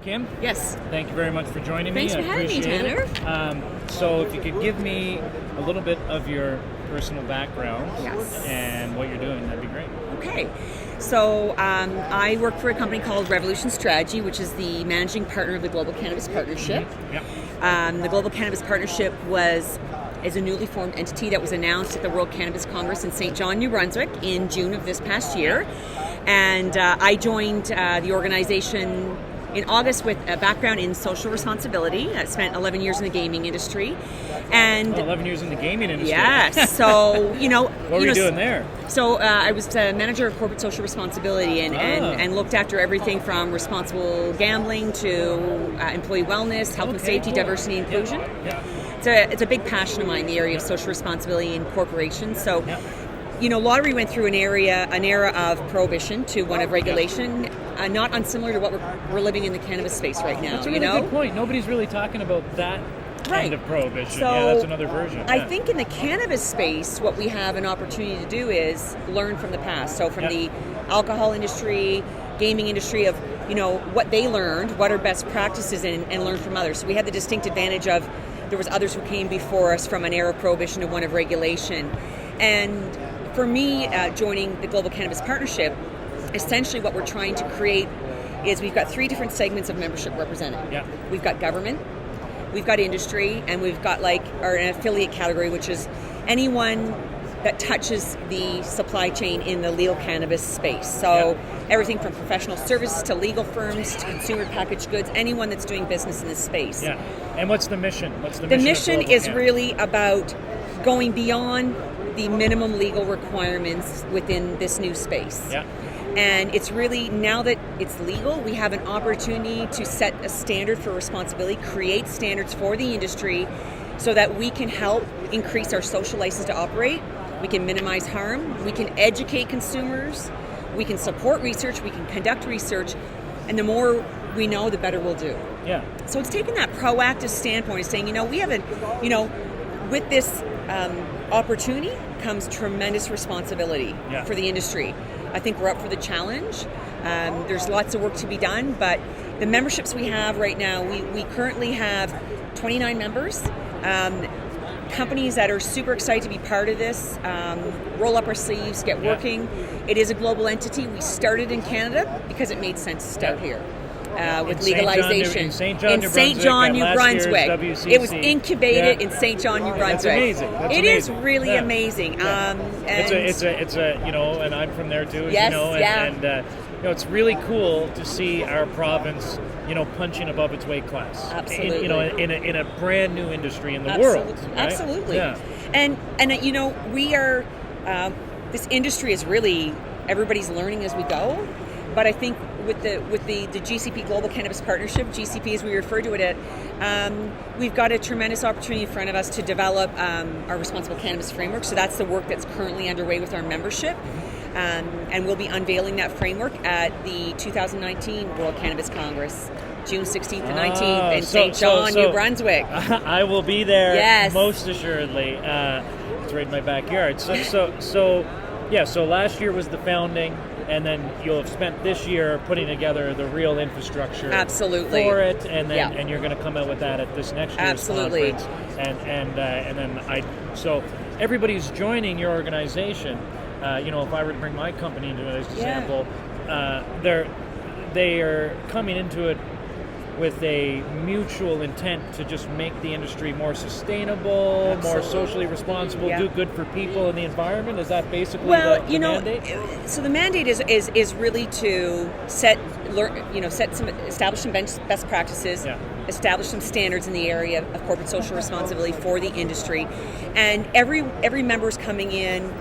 Kim. Yes. Thank you very much for joining Thanks me. for having me, Tanner. So if you could give me a little bit of your personal background and what you're doing, that'd be great. Okay. So I work for a company called Revolution Strategy, which is the managing partner of the Global Cannabis Partnership. Mm-hmm. The Global Cannabis Partnership is a newly formed entity that was announced at the World Cannabis Congress in St. John, New Brunswick in June of this past year. And I joined the organization in August with a background in social responsibility. I spent 11 years in the gaming industry. And 11 years in the gaming industry. Yes. So, what were you doing there? So I was a manager of corporate social responsibility and looked after everything from responsible gambling to employee wellness, health and safety, diversity, inclusion. Yeah. It's a big passion of mine, the area of social responsibility in corporations. So, lottery went through an era of prohibition to one of regulation, not unsimilar to what we're living in the cannabis space right now. That's a really good point. Nobody's really talking about that kind of prohibition. So, that's another version. I think in the cannabis space, what we have an opportunity to do is learn from the past. So from the alcohol industry, gaming industry, of what they learned, what are best practices, and learn from others. So we had the distinct advantage of there was others who came before us from an era of prohibition to one of regulation. And for me, joining the Global Cannabis Partnership, essentially what we're trying to create is we've got 3 different segments of membership represented. We've got government, we've got industry, and we've got an affiliate category, which is anyone that touches the supply chain in the legal cannabis space. So everything from professional services to legal firms to consumer packaged goods, anyone that's doing business in this space. Yeah. And what's the mission? The mission is really about going beyond the minimum legal requirements within this new space. And it's really, now that it's legal, we have an opportunity to set a standard for responsibility, create standards for the industry so that we can help increase our social license to operate, we can minimize harm, we can educate consumers, we can support research, we can conduct research, and the more we know, the better we'll do. So it's taking that proactive standpoint of saying, we have with this opportunity comes tremendous responsibility for the industry. I think we're up for the challenge. There's lots of work to be done, but the memberships we have right now, we currently have 29 members. Companies that are super excited to be part of this, roll up our sleeves, get working. It is a global entity. We started in Canada because it made sense to start here. With legalization in St. John, New Brunswick. It was incubated in St. John, New Brunswick. That's amazing. It is really amazing. It's and I'm from there too, it's really cool to see our province, punching above its weight class. Absolutely. In a brand new industry in the world. Right? Absolutely. And we are. This industry is really, everybody's learning as we go. But I think with the GCP Global Cannabis Partnership, GCP as we refer to it we've got a tremendous opportunity in front of us to develop our responsible cannabis framework. So that's the work that's currently underway with our membership. And we'll be unveiling that framework at the 2019 World Cannabis Congress, June 16th and 19th in St. John, New Brunswick. I will be there, most assuredly. It's right in my backyard. So last year was the founding, and then you'll have spent this year putting together the real infrastructure for it, and then and you're going to come out with that at this next year's conference. And then so everybody's joining your organization. If I were to bring my company into it as an example, they are coming into it with a mutual intent to just make the industry more sustainable, more socially responsible, do good for people and the environment. Is that basically the mandate? So the mandate is really to establish some best practices, establish some standards in the area of corporate social responsibility for the industry, and every member is coming in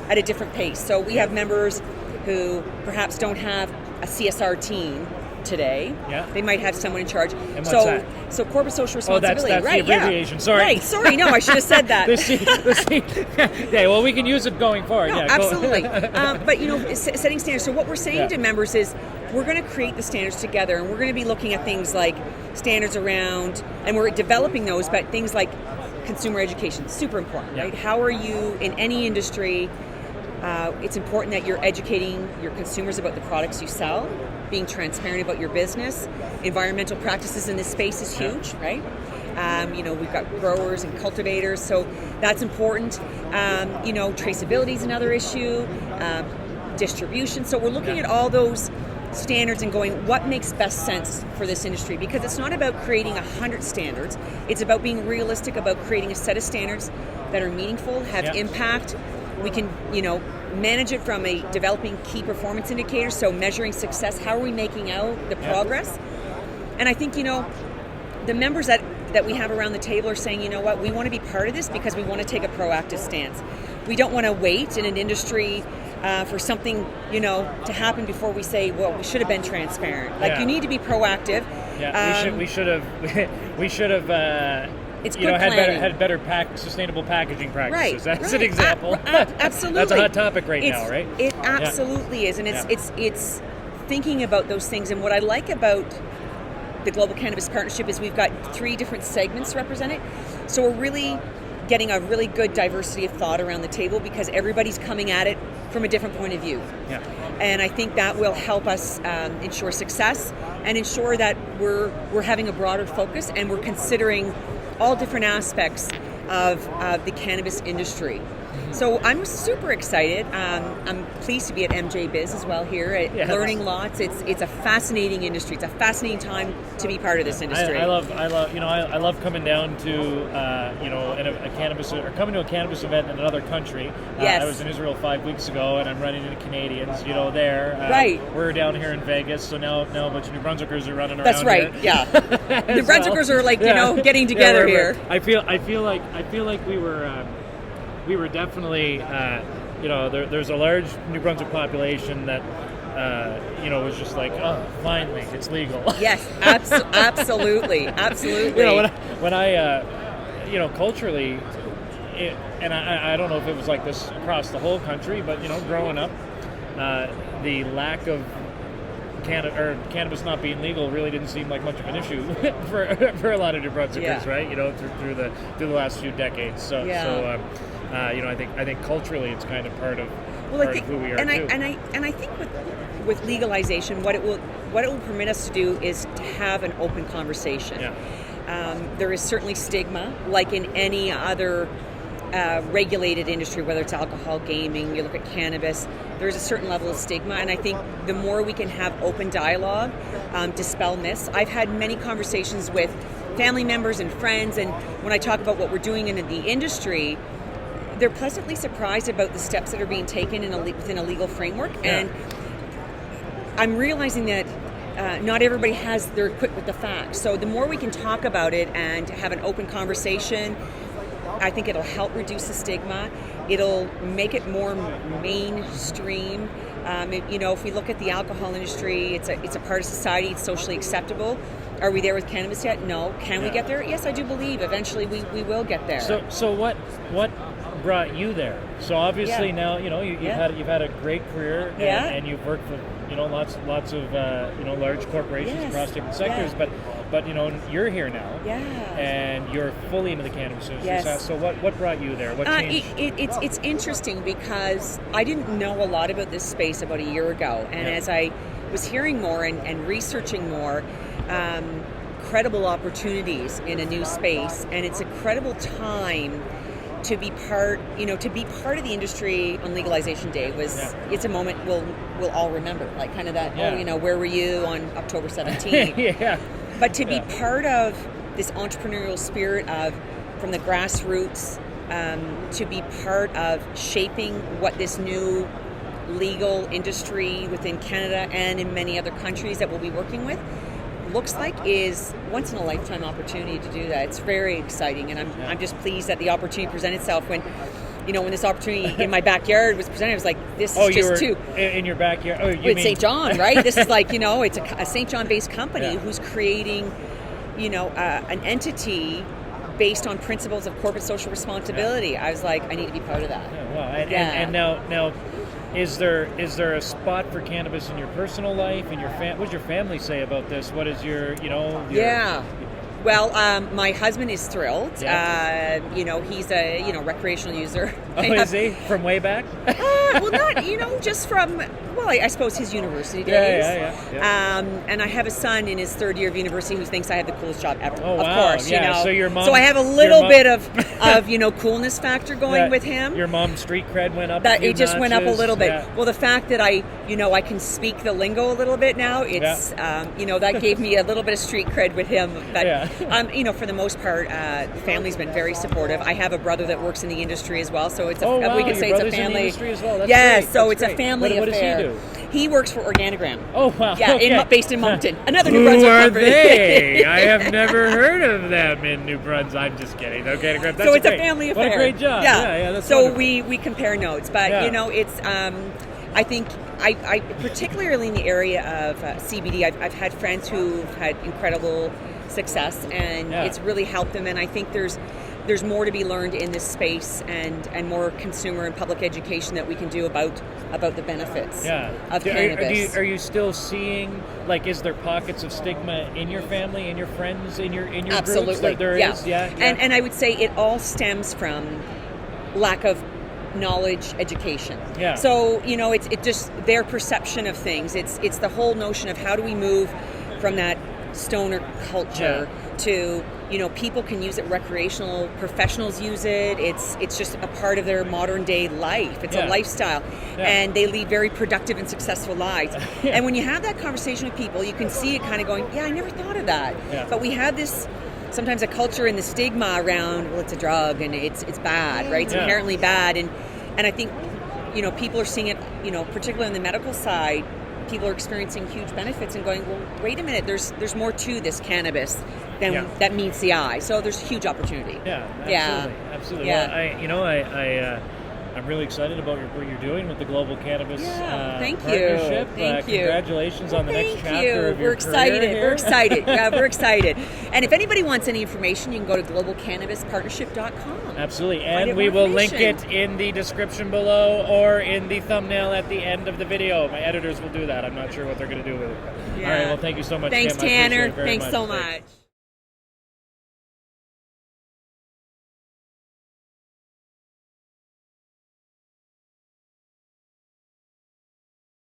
at a different pace. So we have members who perhaps don't have a CSR team today. They might have someone in charge. And what's that? So corporate social responsibility. That's the abbreviation. Sorry. Right. Sorry. No, I should have said that. Well, we can use it going forward. No, absolutely. But setting standards. So what we're saying to members is we're going to create the standards together, and we're going to be looking at things like standards around, and we're developing those, but things like consumer education, super important, right? How are you in any industry? It's important that you're educating your consumers about the products you sell, being transparent about your business. Environmental practices in this space is huge, right? We've got growers and cultivators, so that's important. Traceability is another issue, distribution. So we're looking at all those standards and going, what makes best sense for this industry? Because it's not about creating 100 standards. It's about being realistic about creating a set of standards that are meaningful, have impact. We can, manage it from a developing key performance indicators, so measuring success. How are we making out the progress? And I think, the members that we have around the table are saying, we want to be part of this because we want to take a proactive stance. We don't want to wait in an industry for something, to happen before we say, well, we should have been transparent. You need to be proactive. Yeah, we should have. It's good planning. Had better sustainable packaging practices. Right, That's an example. Absolutely. That's a hot topic now, right? It absolutely is, and it's thinking about those things. And what I like about the Global Cannabis Partnership is we've got 3 different segments represented. So we're really getting a really good diversity of thought around the table because everybody's coming at it from a different point of view. Yeah. And I think that will help us ensure success and ensure that we're having a broader focus and we're considering all different aspects of the cannabis industry. So I'm super excited. I'm pleased to be at MJ Biz as well here, learning lots. It's a fascinating industry. It's a fascinating time to be part of this industry. I love coming down to a cannabis or coming to a cannabis event in another country. Yes. I was in Israel 5 weeks ago, and I'm running into Canadians. There. Right. We're down here in Vegas, so now a bunch of New Brunswickers are running around. That's right. Here. Yeah. New Brunswickers are getting together here. I feel like we were definitely, there's a large New Brunswick population that, was just like, oh, finally, it's legal. Yes, absolutely. When I culturally, and I don't know if it was like this across the whole country, but, growing up, the lack of cannabis not being legal really didn't seem like much of an issue for a lot of New Brunswickers, right? Through the last few decades. So I think culturally it's kind of part of who we are too. And I think with legalization, what it will permit us to do is to have an open conversation. Yeah. There is certainly stigma, like in any other regulated industry, whether it's alcohol, gaming, you look at cannabis, there's a certain level of stigma, and I think the more we can have open dialogue, dispel myths. I've had many conversations with family members and friends, and when I talk about what we're doing in the industry, they're pleasantly surprised about the steps that are being taken within a legal framework, and I'm realizing that not everybody they're equipped with the facts. So the more we can talk about it and have an open conversation, I think it'll help reduce the stigma. It'll make it more mainstream. If we look at the alcohol industry, it's a part of society. It's socially acceptable. Are we there with cannabis yet? No. Can we get there? Yes, I do believe eventually we will get there. So what brought you there? So obviously now you've had a great career and you've worked for lots of large corporations across different sectors, but you're here now, and you're fully into the cannabis industry. Yes. So what brought you there? What changed? It's interesting because I didn't know a lot about this space about a year ago, and as I was hearing more and researching more, credible opportunities in a new space, and it's a credible time to be part of the industry on legalization day. It's a moment we'll all remember, like kind of that, where were you on October 17th? But to be part of this entrepreneurial spirit from the grassroots, to be part of shaping what this new legal industry within Canada and in many other countries that we'll be working with looks like is once in a lifetime opportunity to do that. It's very exciting, and I'm just pleased that the opportunity presented itself. When this opportunity in my backyard was presented, I was like, this is just too in your backyard. Oh, it's St. John, right? This is like it's a St. John based company who's creating an entity based on principles of corporate social responsibility. I was like, I need to be part of that. Wow. And now is there a spot for cannabis in your personal life and what does your family say about this? What is your Well, my husband is thrilled. He's a recreational user. Oh, is he from way back? well, not, just from, I suppose his university days. Yeah. And I have a son in his third year of university who thinks I have the coolest job ever. Oh, of wow. course, Yeah. So your mom. So I have a little bit of coolness factor going with him. Your mom's street cred went up. It just went up a little bit. Yeah. Well, the fact that I can speak the lingo a little bit now, it's that gave me a little bit of street cred with him. But for the most part, the family's been very supportive. I have a brother that works in the industry as well, so it's we could say it's a family. In the industry as well. That's yes, great. so That's it's great. a family affair. What does he do? He works for Organigram. Oh wow! Yeah, okay. based in Moncton. Another New Who Brunswick are company. they? I have never heard of them in New Brunswick. I'm just kidding. Okay, that's so it's great. a family affair. What a great job! Yeah, that's so wonderful. we compare notes, but it's I think I particularly in the area of CBD, I've had friends who've had incredible success, and it's really helped them. And I think there's more to be learned in this space, and more consumer and public education that we can do about the benefits of cannabis. Are you still seeing, is there pockets of stigma in your family, in your friends, in your Absolutely. groups? There is? Yeah. And I would say it all stems from lack of knowledge, education. Yeah. So it's just their perception of things. It's the whole notion of how do we move from that stoner culture to people can use it recreational, professionals use it. It's just a part of their modern day life. It's a lifestyle, and they lead very productive and successful lives. And when you have that conversation with people, you can see it kind of going, I never thought of that. But we have this sometimes a culture and the stigma around, it's a drug and it's bad, right? It's inherently bad, and I think people are seeing it, particularly on the medical side. People are experiencing huge benefits and going, well, wait a minute, there's more to this cannabis than that meets the eye. So there's huge opportunity. Absolutely. Yeah. Well, I'm really excited about what you're doing with the Global Cannabis Partnership. Thank you. Congratulations on the next chapter of your We're excited. career here. We're excited. Yeah, we're excited. And if anybody wants any information, you can go to globalcannabispartnership.com. Absolutely. And we will link it in the description below or in the thumbnail at the end of the video. My editors will do that. I'm not sure what they're going to do with it. All right. Well, thank you so much, Thanks, Kim. Tanner. I appreciate it very Thanks much. so much.